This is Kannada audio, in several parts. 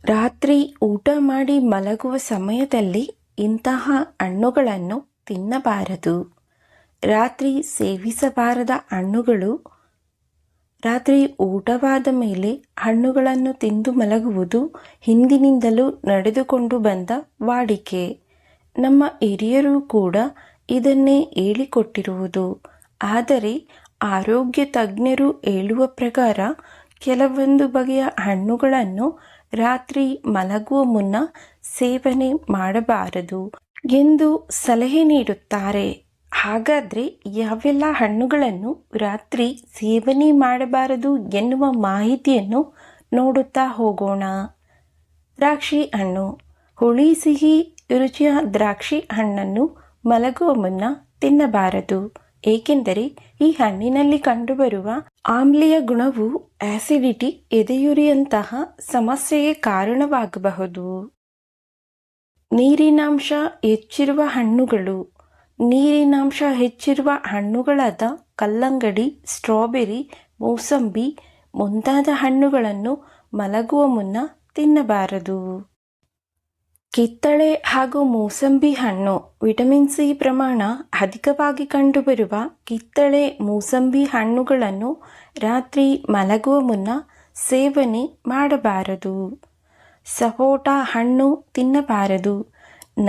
ರಾತ್ರಿ ಊಟ ಮಾಡಿ ಮಲಗುವ ಸಮಯದಲ್ಲಿ ಇಂತಹ ಹಣ್ಣುಗಳನ್ನು ತಿನ್ನಬಾರದು. ರಾತ್ರಿ ಸೇವಿಸಬಾರದ ಹಣ್ಣುಗಳು. ರಾತ್ರಿ ಊಟವಾದ ಮೇಲೆ ಹಣ್ಣುಗಳನ್ನು ತಿಂದು ಮಲಗುವುದು ಹಿಂದಿನಿಂದಲೂ ನಡೆದುಕೊಂಡು ಬಂದ ವಾಡಿಕೆ. ನಮ್ಮ ಹಿರಿಯರು ಕೂಡ ಇದನ್ನೇ ಹೇಳಿಕೊಟ್ಟಿರುವುದು. ಆದರೆ ಆರೋಗ್ಯ ತಜ್ಞರು ಹೇಳುವ ಪ್ರಕಾರ ಕೆಲವೊಂದು ಬಗೆಯ ಹಣ್ಣುಗಳನ್ನು ರಾತ್ರಿ ಮಲಗುವ ಮುನ್ನ ಸೇವನೆ ಮಾಡಬಾರದು ಎಂದು ಸಲಹೆ ನೀಡುತ್ತಾರೆ. ಹಾಗಾದರೆ ಯಾವೆಲ್ಲ ಹಣ್ಣುಗಳನ್ನು ರಾತ್ರಿ ಸೇವನೆ ಮಾಡಬಾರದು ಎನ್ನುವ ಮಾಹಿತಿಯನ್ನು ನೋಡುತ್ತಾ ಹೋಗೋಣ. ದ್ರಾಕ್ಷಿ ಹಣ್ಣು. ಹುಳಿ ಸಿಹಿ ರುಚಿಯ ದ್ರಾಕ್ಷಿ ಹಣ್ಣನ್ನು ಮಲಗುವ ಮುನ್ನ ತಿನ್ನಬಾರದು. ಏಕೆಂದರೆ ಈ ಹಣ್ಣಿನಲ್ಲಿ ಕಂಡುಬರುವ ಆಮ್ಲೀಯ ಗುಣವು ಆಸಿಡಿಟಿ, ಎದೆಯುರಿಯಂತಹ ಸಮಸ್ಯೆಗೆ ಕಾರಣವಾಗಬಹುದು. ನೀರಿನಾಂಶ ಹೆಚ್ಚಿರುವ ಹಣ್ಣುಗಳು. ನೀರಿನಾಂಶ ಹೆಚ್ಚಿರುವ ಹಣ್ಣುಗಳಾದ ಕಲ್ಲಂಗಡಿ, ಸ್ಟ್ರಾಬೆರಿ, ಮೂಸಂಬಿ ಮುಂತಾದ ಹಣ್ಣುಗಳನ್ನು ಮಲಗುವ ಮುನ್ನ ತಿನ್ನಬಾರದು. ಕಿತ್ತಳೆ ಹಾಗೂ ಮೂಸಂಬಿ ಹಣ್ಣು. ವಿಟಮಿನ್ ಸಿ ಪ್ರಮಾಣ ಅಧಿಕವಾಗಿ ಕಂಡುಬರುವ ಕಿತ್ತಳೆ, ಮೂಸಂಬಿ ಹಣ್ಣುಗಳನ್ನು ರಾತ್ರಿ ಮಲಗುವ ಮುನ್ನ ಸೇವನೆ ಮಾಡಬಾರದು. ಸಪೋಟ ಹಣ್ಣು ತಿನ್ನಬಾರದು.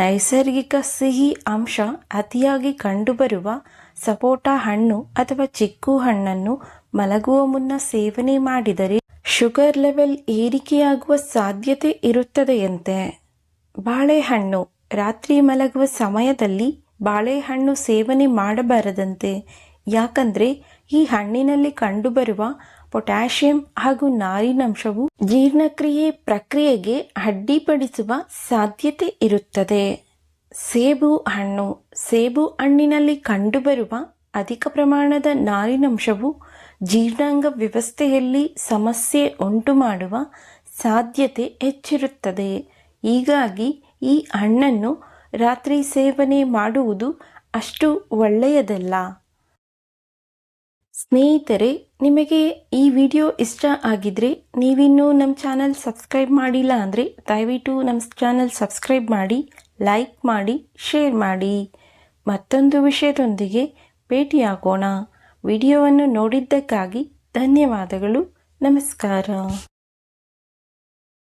ನೈಸರ್ಗಿಕ ಸಿಹಿ ಅಂಶ ಅತಿಯಾಗಿ ಕಂಡುಬರುವ ಸಪೋಟ ಹಣ್ಣು ಅಥವಾ ಚಿಕ್ಕು ಹಣ್ಣನ್ನು ಮಲಗುವ ಮುನ್ನ ಸೇವನೆ ಮಾಡಿದರೆ ಶುಗರ್ ಲೆವೆಲ್ ಏರಿಕೆಯಾಗುವ ಸಾಧ್ಯತೆ ಇರುತ್ತದೆಯಂತೆ. ಬಾಳೆಹಣ್ಣು. ರಾತ್ರಿ ಮಲಗುವ ಸಮಯದಲ್ಲಿ ಬಾಳೆಹಣ್ಣು ಸೇವನೆ ಮಾಡಬಾರದಂತೆ. ಯಾಕಂದರೆ ಈ ಹಣ್ಣಿನಲ್ಲಿ ಕಂಡುಬರುವ ಪೊಟ್ಯಾಷಿಯಂ ಹಾಗೂ ನಾರಿನಂಶವು ಜೀರ್ಣಕ್ರಿಯೆ ಪ್ರಕ್ರಿಯೆಗೆ ಅಡ್ಡಿಪಡಿಸುವ ಸಾಧ್ಯತೆ ಇರುತ್ತದೆ. ಸೇಬು ಹಣ್ಣು. ಸೇಬು ಹಣ್ಣಿನಲ್ಲಿ ಕಂಡುಬರುವ ಅಧಿಕ ಪ್ರಮಾಣದ ನಾರಿನಂಶವು ಜೀರ್ಣಾಂಗ ವ್ಯವಸ್ಥೆಯಲ್ಲಿ ಸಮಸ್ಯೆ ಉಂಟು ಮಾಡುವ ಸಾಧ್ಯತೆ ಹೆಚ್ಚಿರುತ್ತದೆ. ಹೀಗಾಗಿ ಈ ಹಣ್ಣನ್ನು ರಾತ್ರಿ ಸೇವನೆ ಮಾಡುವುದು ಅಷ್ಟು ಒಳ್ಳೆಯದಲ್ಲ. ಸ್ನೇಹಿತರೆ, ನಿಮಗೆ ಈ ವಿಡಿಯೋ ಇಷ್ಟ ಆಗಿದ್ರೆ ನೀವಿನ್ನೂ ನಮ್ಮ ಚಾನಲ್ ಸಬ್ಸ್ಕ್ರೈಬ್ ಮಾಡಿಲ್ಲ ಅಂದರೆ ದಯವಿಟ್ಟು ನಮ್ಮ ಚಾನಲ್ ಸಬ್ಸ್ಕ್ರೈಬ್ ಮಾಡಿ, ಲೈಕ್ ಮಾಡಿ, ಶೇರ್ ಮಾಡಿ. ಮತ್ತೊಂದು ವಿಷಯದೊಂದಿಗೆ ಭೇಟಿಯಾಗೋಣ. ವಿಡಿಯೋವನ್ನು ನೋಡಿದ್ದಕ್ಕಾಗಿ ಧನ್ಯವಾದಗಳು. ನಮಸ್ಕಾರ.